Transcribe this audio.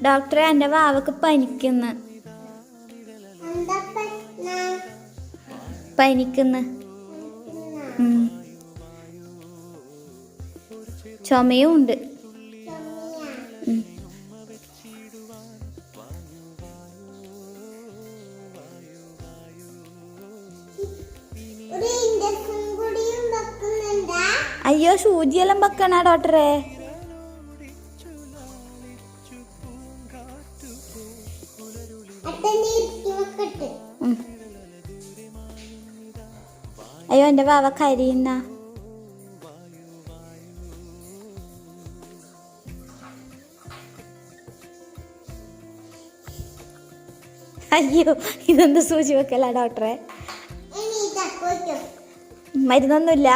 ഡോക്ടറെ എൻ്റെ വാവക്ക് പനിക്കുന്നു. ചുമയും ഉണ്ട്. അയ്യോ, സൂചിയെല്ലാം വെക്കണ ഡോക്ടറെ? അയ്യോ, എൻ്റെ വാവ കരിയുന്ന. അയ്യോ, ഇതെന്ത് സൂചി വെക്കല ഡോക്ടറെ? മരുന്നൊന്നുമില്ല?